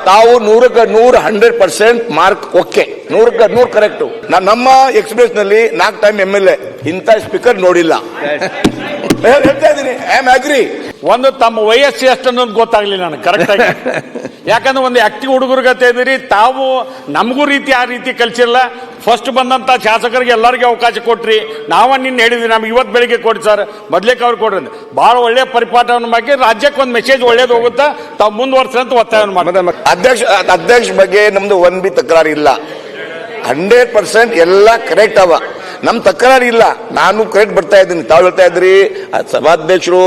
ತಾವು 100% mark okay, 100% correct. ನಮ್ಮ express ನಲ್ಲಿ 4 ಟೈಮ್ MLA ಇಂಥ ಸ್ಪೀಕರ್ ನೋಡಿಲ್ಲ. ಹೇಳ್ತಾ ಇದ್ದೀನಿ, ಐ ಆಮ್ ಅಗ್ರಿ. ಒಂದು ತಮ್ಮ ವಯಸ್ಸು ಎಷ್ಟು ಅನ್ನೋದು ಗೊತ್ತಾಗ್ಲಿಲ್ಲ ನನಗೆ ಕರೆಕ್ಟ್ ಆಗಿ. ಯಾಕಂದ್ರೆ ಒಂದು ಆಕ್ಟಿವ್ ಹುಡುಗರಿಗೆ ಇದೀರಿ ತಾವು, ನಮಗೂ ರೀತಿ ಆ ರೀತಿ ಕಲ್ಸಿಲ್ಲ. ಫಸ್ಟ್ ಬಂದಂತ ಶಾಸಕರಿಗೆ ಎಲ್ಲರಿಗೂ ಅವಕಾಶ ಕೊಟ್ರಿ. ನಿನ್ನ ಹೇಳಿದ್ವಿ, ನಮ್ಗೆ ಇವತ್ತು ಬೆಳಿಗ್ಗೆ ಕೊಡಿ ಸರ್, ಮೊದ್ಲೇಕ್ ಅವ್ರು ಕೊಡ್ರಿ. ಬಹಳ ಒಳ್ಳೆ ಪರಿಪಾಠವನ್ನು ಬಗ್ಗೆ ರಾಜ್ಯಕ್ಕೆ ಒಂದು ಮೆಸೇಜ್ ಒಳ್ಳೇದು ಹೋಗುತ್ತಾ, ತಾವು ಮುಂದುವರ್ಸಂತ ಒತ್ತಾಯವನ್ನು ಮಾಡಿ. ಅಧ್ಯಕ್ಷ ಬಗ್ಗೆ ನಮ್ದು ಒಂದ್ ಬಿ ತಕರಾರು ಇಲ್ಲ. 100% ಎಲ್ಲ ಕರೆಕ್ಟ್ ಅವ, ನಮ್ ತಕರಾರು ಇಲ್ಲ. ನಾನು ಕರೆಕ್ಟ್ ಬರ್ತಾ ಇದ್ದೀನಿ. ತಾವು ಹೇಳ್ತಾ ಇದ್ರಿ ಸಭಾಧ್ಯಕ್ಷರು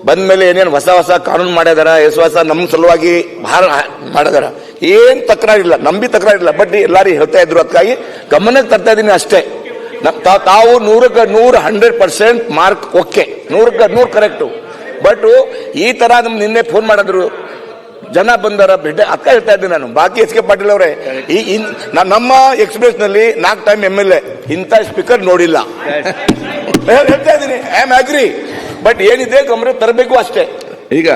ಬಂದ ಮೇಲೆ ಏನೇನು ಹೊಸ ಕಾನೂನು ಮಾಡ್ಯಾರ, ಹೊಸ ನಮ್ಮ ಸಲುವಾಗಿ ಭಾಳ ಮಾಡಿದಾರ. ಏನ್ ತಕರಾರಿಲ್ಲ, ನಂಬಿ ತಕರಾರಿಲ್ಲ. ಬಟ್ ಎಲ್ಲಾರು ಹೇಳ್ತಾ ಇದ್ರು, ಅದಕ್ಕಾಗಿ ಗಮನಕ್ಕೆ ತರ್ತಾ ಇದ್ದೀನಿ ಅಷ್ಟೇ. ತಾವು 100% ಮಾರ್ಕ್ ಓಕೆ, 100% ಕರೆಕ್ಟ್. ಬಟ್ ಈ ತರ ನಮ್ ನಿನ್ನೆ ಫೋನ್ ಮಾಡಿದ್ರು, ಜನ ಬಂದಾರ ಭೇಟಿ, ಅಕ್ಕ ಹೇಳ್ತಾ ಇದ್ದೀನಿ ನಾನು. ಬಾಕಿ SK ಪಾಟೀಲ್ ಅವರೇ, ನಮ್ಮ ಎಕ್ಸ್ಪ್ರೆಸ್ ನಲ್ಲಿ 4 ಟೈಮ್ MLA ಇಂಥ ಸ್ಪೀಕರ್ ನೋಡಿಲ್ಲ. ಹೇಳ್ತಾ ಇದ್ದೀನಿ, ಐ ಆಮ್ ಅಗ್ರಿ. ಬಟ್ ಏನಿದೆ ಗಮನ ತರಬೇಕು ಅಷ್ಟೇ. ಈಗ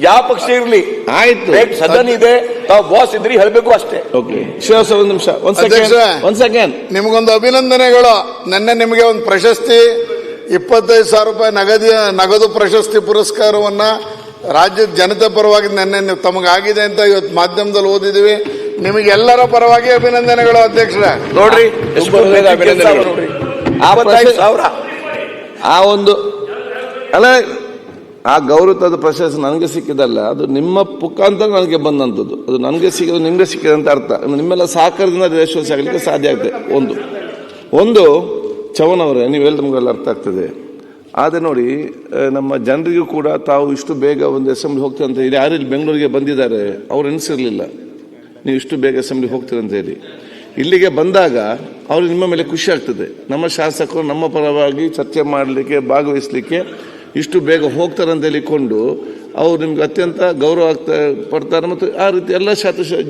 ಯಾವ ಪಕ್ಷ ಇರ್ಲಿ ಆಯ್ತು, ಸದನ ಇದೆ, ತಾವು ಬಾಸ್ ಇದ್ರಿ ಹೇಳ್ಬೇಕು ಅಷ್ಟೇ. ಒಂದು ನಿಮಿಷ, ಒಂದ್ ಸೆಕೆಂಡ್. ನಿಮಗೊಂದು ಅಭಿನಂದನೆಗಳು. ನೆನ್ನೆ ನಿಮಗೆ ಒಂದು ಪ್ರಶಸ್ತಿ, 25,000 ರೂಪಾಯಿ ನಗದು ಪ್ರಶಸ್ತಿ ಪುರಸ್ಕಾರವನ್ನ ರಾಜ್ಯದ ಜನತೆ ಪರವಾಗಿ ನೆನ್ನೆ ತಮಗಾಗಿದೆ ಅಂತ ಇವತ್ತು ಮಾಧ್ಯಮದಲ್ಲಿ ಓದಿದೀವಿ. ನಿಮಗೆಲ್ಲರ ಪರವಾಗಿ ಅಭಿನಂದನೆಗಳು ಅಧ್ಯಕ್ಷರೇ. ನೋಡ್ರಿ, ಆ ಒಂದು ಅಲ್ಲ, ಆ ಗೌರವದ ಪ್ರಶಸ್ತಿ ನನಗೆ ಸಿಕ್ಕಿದಲ್ಲ, ಅದು ನಿಮ್ಮ ಮುಖಾಂತರ ನನಗೆ ಬಂದಂಥದ್ದು. ಅದು ನನಗೆ ಸಿಕ್ಕಿದ್ದು ನಿಮಗೆ ಸಿಕ್ಕಿದೆ ಅಂತ ಅರ್ಥ. ನಿಮ್ಮೆಲ್ಲ ಸಹಕಾರದಿಂದ ಯಶಸ್ವಿ ಆಗಲಿಕ್ಕೆ ಸಾಧ್ಯ ಆಗ್ತದೆ. ಒಂದು ಚವನ್ ಅವರೇ, ನೀವೆಲ್ಲ ನಮಗೆಲ್ಲ ಅರ್ಥ ಆಗ್ತದೆ. ಆದರೆ ನೋಡಿ, ನಮ್ಮ ಜನರಿಗೂ ಕೂಡ ತಾವು ಇಷ್ಟು ಬೇಗ ಒಂದು ಅಸೆಂಬ್ಲಿ ಹೋಗ್ತೀರ ಅಂತ ಹೇಳಿ, ಯಾರು ಇಲ್ಲಿ ಬೆಂಗಳೂರಿಗೆ ಬಂದಿದ್ದಾರೆ ಅವ್ರು ಎನಿಸಿರಲಿಲ್ಲ ನೀವು ಇಷ್ಟು ಬೇಗ ಅಸೆಂಬ್ಲಿ ಹೋಗ್ತೀರ ಅಂತ ಹೇಳಿ. ಇಲ್ಲಿಗೆ ಬಂದಾಗ ಅವ್ರಿಗೆ ನಿಮ್ಮ ಮೇಲೆ ಖುಷಿ ಆಗ್ತದೆ. ನಮ್ಮ ಶಾಸಕರು ನಮ್ಮ ಪರವಾಗಿ ಚರ್ಚೆ ಮಾಡಲಿಕ್ಕೆ, ಭಾಗವಹಿಸಲಿಕ್ಕೆ ಇಷ್ಟು ಬೇಗ ಹೋಗ್ತಾರೆ ಅಂತ ಹೇಳಿಕೊಂಡು ಅವ್ರು ನಿಮ್ಗೆ ಅತ್ಯಂತ ಗೌರವ ಪಡ್ತಾರೆ. ಮತ್ತು ಆ ರೀತಿ ಎಲ್ಲ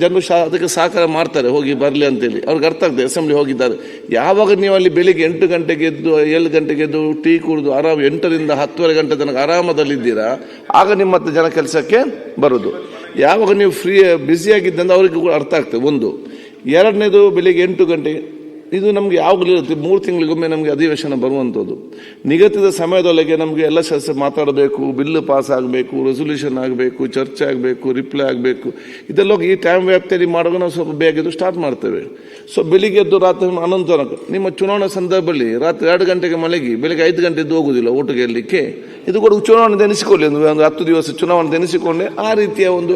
ಜನರು ಅದಕ್ಕೆ ಸಹಕಾರ ಮಾಡ್ತಾರೆ, ಹೋಗಿ ಬರಲಿ ಅಂತೇಳಿ. ಅವ್ರಿಗೆ ಅರ್ಥ ಆಗ್ತದೆ ಅಸೆಂಬ್ಲಿ ಹೋಗಿದ್ದಾರೆ. ಯಾವಾಗ ನೀವು ಅಲ್ಲಿ ಬೆಳಿಗ್ಗೆ 8 ಗಂಟೆಗೆ ಎದ್ದು 7 ಗಂಟೆಗೆ ಎದ್ದು ಟೀ ಕುಡಿದು ಆರಾಮ್ 8ರಿಂದ 10:30 ಗಂಟೆ ತನಕ ಆರಾಮದಲ್ಲಿದ್ದೀರಾ, ಆಗ ನಿಮ್ಮ ಮತ್ತೆ ಜನ ಕೆಲಸಕ್ಕೆ ಬರೋದು. ಯಾವಾಗ ನೀವು ಬ್ಯುಸಿಯಾಗಿದ್ದಂದ್ರೆ ಅವ್ರಿಗೆ ಕೂಡ ಅರ್ಥ ಆಗ್ತದೆ. ಒಂದು. ಎರಡನೇದು, ಬೆಳಿಗ್ಗೆ 8 ಗಂಟೆಗೆ ಇದು ನಮಗೆ ಯಾವಾಗಲೂ ಇರುತ್ತೆ. 3 ತಿಂಗಳಿಗೊಮ್ಮೆ ನಮಗೆ ಅಧಿವೇಶನ ಬರುವಂಥದ್ದು. ನಿಗದಿತ ಸಮಯದೊಳಗೆ ನಮಗೆ ಎಲ್ಲ ಸದಸ್ಯರು ಮಾತಾಡಬೇಕು, ಬಿಲ್ಲು ಪಾಸ್ ಆಗಬೇಕು, ರೆಸೊಲ್ಯೂಷನ್ ಆಗಬೇಕು, ಚರ್ಚೆ ಆಗಬೇಕು, ರಿಪ್ಲೈ ಆಗಬೇಕು. ಇದೆಲ್ಲ ಈ ಟೈಮ್ ವ್ಯಾಪ್ತಿಯಲ್ಲಿ ಮಾಡುವಾಗ ನಾವು ಸ್ವಲ್ಪ ಬೇಗ ಸ್ಟಾರ್ಟ್ ಮಾಡ್ತೇವೆ. ಸೊ ಬೆಳಿಗ್ಗೆ ಎದ್ದು ರಾತ್ರಿ 11 ತನಕ. ನಿಮ್ಮ ಚುನಾವಣೆ ಸಂದರ್ಭದಲ್ಲಿ ರಾತ್ರಿ 2 ಗಂಟೆಗೆ ಮಲಗಿ ಬೆಳಿಗ್ಗೆ 5 ಗಂಟೆ ಎದ್ದು ಹೋಗುದಿಲ್ಲ ಓಟು ಗೆಲ್ಲಲಿಕ್ಕೆ. ಇದು ಕೂಡ ಚುನಾವಣೆ ಎನಿಸಿಕೊಳ್ಳಿ, ಒಂದು 10 ದಿವಸ ಚುನಾವಣೆ ಎನಿಸಿಕೊಂಡೆ ಆ ರೀತಿಯ ಒಂದು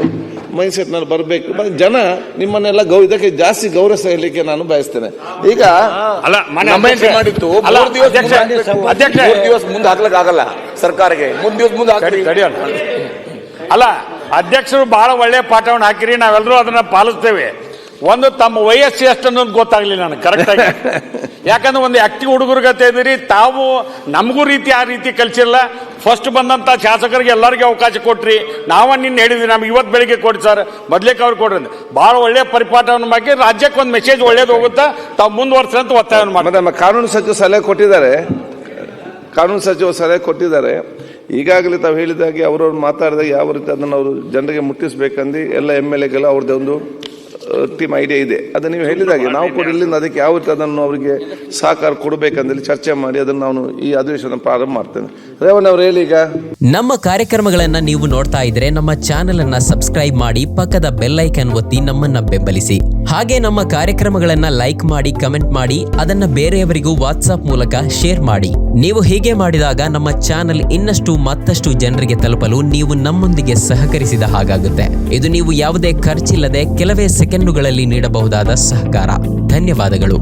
ಮೈಂಡ್ಸೆಟ್ನಲ್ಲಿ ಬರಬೇಕು. ಜನ ನಿಮ್ಮನ್ನೆಲ್ಲ ಇದಕ್ಕೆ ಜಾಸ್ತಿ ಗೌರವಿಸಲಿಕ್ಕೆ ನಾನು ಬಯಸ್ತೇನೆ. ಈಗ ಮಾಡಿತ್ತು 3 ದಿವಸ ಮುಂದೆ ಹಾಕ್ಲಿಕ್ಕೆ ಆಗಲ್ಲ ಸರ್ಕಾರಕ್ಕೆ. 3 ದಿವಸ ಮುಂದೆ ಅಲ್ಲ, ಅಧ್ಯಕ್ಷರು ಬಹಳ ಒಳ್ಳೆ ಪಾಠವನ್ನು ಹಾಕಿರಿ, ನಾವೆಲ್ಲರೂ ಅದನ್ನ ಪಾಲಿಸ್ತೇವೆ. ಒಂದು ತಮ್ಮ ವಯಸ್ಸು ಎಷ್ಟು ಅನ್ನೋದು ಗೊತ್ತಾಗ್ಲಿಲ್ಲ ನನಗೆ ಕರೆಕ್ಟ್ ಆಗಿ. ಯಾಕಂದ್ರೆ ಒಂದು ಆಕ್ಟಿವ್ ಹುಡುಗರಿಗೆ ಇದೀರಿ ತಾವು, ನಮಗೂ ರೀತಿ ಆ ರೀತಿ ಕಲ್ಸಿಲ್ಲ. ಫಸ್ಟ್ ಬಂದಂತ ಶಾಸಕರಿಗೆ ಎಲ್ಲರಿಗೂ ಅವಕಾಶ ಕೊಟ್ರಿ. ನಿನ್ನ ಹೇಳಿದ್ವಿ, ನಮ್ಗೆ ಇವತ್ತು ಬೆಳಿಗ್ಗೆ ಕೊಡಿ ಸರ್, ಮೊದ್ಲೇಕ್ ಅವ್ರು ಕೊಡ್ರಿ. ಬಹಳ ಒಳ್ಳೆ ಪರಿಪಾಠವನ್ನು ಬಗ್ಗೆ ರಾಜ್ಯಕ್ಕೆ ಒಂದು ಮೆಸೇಜ್ ಒಳ್ಳೇದು ಹೋಗುತ್ತಾ, ತಾವು ಮುಂದುವರ್ಸಂತ ಒತ್ತಾಯವನ್ನು ಮಾಡಿ. ನಮ್ಮ ಕಾನೂನು ಸಚಿವ ಸಲಹೆ ಕೊಟ್ಟಿದ್ದಾರೆ. ಈಗಾಗಲೇ ತಾವು ಹೇಳಿದಾಗೆ ಅವರವ್ರು ಮಾತಾಡಿದಾಗ ಯಾವ ರೀತಿ ಅದನ್ನು ಅವರು ಜನರಿಗೆ ಮುಟ್ಟಿಸ್ಬೇಕಂದು ಎಲ್ಲ MLAಗೆಲ್ಲ ಅವ್ರದ್ದೇ ಒಂದು ಟೀಮ್ ಐಡಿಯಾ ಇದೆ. ಅದನ್ನು ನೀವು ಹೇಳಿದಾಗೆ ನಾವು ಕೂಡ ಇಲ್ಲಿಂದ ಅದಕ್ಕೆ ಯಾವ ರೀತಿ ಅದನ್ನು ಅವರಿಗೆ ಸಹಕಾರ ಕೊಡಬೇಕಂದೇಳಿ ಚರ್ಚೆ ಮಾಡಿ ಅದನ್ನು ನಾನು ಈ ಅಧಿವೇಶನ ಪ್ರಾರಂಭ ಮಾಡ್ತೇನೆ. ರೇವಣ್ಣ ಅವರು ಹೇಳಿ. ಈಗ ನಮ್ಮ ಕಾರ್ಯಕ್ರಮಗಳನ್ನ ನೀವು ನೋಡ್ತಾ ಇದ್ರೆ ನಮ್ಮ ಚಾನೆಲ್ ಅನ್ನ ಸಬ್ಸ್ಕ್ರೈಬ್ ಮಾಡಿ, ಪಕ್ಕದ ಬೆಲ್ ಐಕಾನ್ ಒತ್ತಿ ನಮ್ಮನ್ನ ಬೆಂಬಲಿಸಿ. ಹಾಗೆ ನಮ್ಮ ಕಾರ್ಯಕ್ರಮಗಳನ್ನ ಲೈಕ್ ಮಾಡಿ, ಕಮೆಂಟ್ ಮಾಡಿ, ಅದನ್ನ ಬೇರೆಯವರಿಗೂ ವಾಟ್ಸ್ಆಪ್ ಮೂಲಕ ಶೇರ್ ಮಾಡಿ. ನೀವು ಹೀಗೆ ಮಾಡಿದಾಗ ನಮ್ಮ ಚಾನೆಲ್ ಮತ್ತಷ್ಟು ಜನರಿಗೆ ತಲುಪಲು ನೀವು ನಮ್ಮೊಂದಿಗೆ ಸಹಕರಿಸಿದ ಹಾಗಾಗುತ್ತೆ. ಇದು ನೀವು ಯಾವುದೇ ಖರ್ಚಿಲ್ಲದೆ ಕೆಲವೇ ಸೆಕೆಂಡುಗಳಲ್ಲಿ ನೀಡಬಹುದಾದ ಸಹಕಾರ. ಧನ್ಯವಾದಗಳು.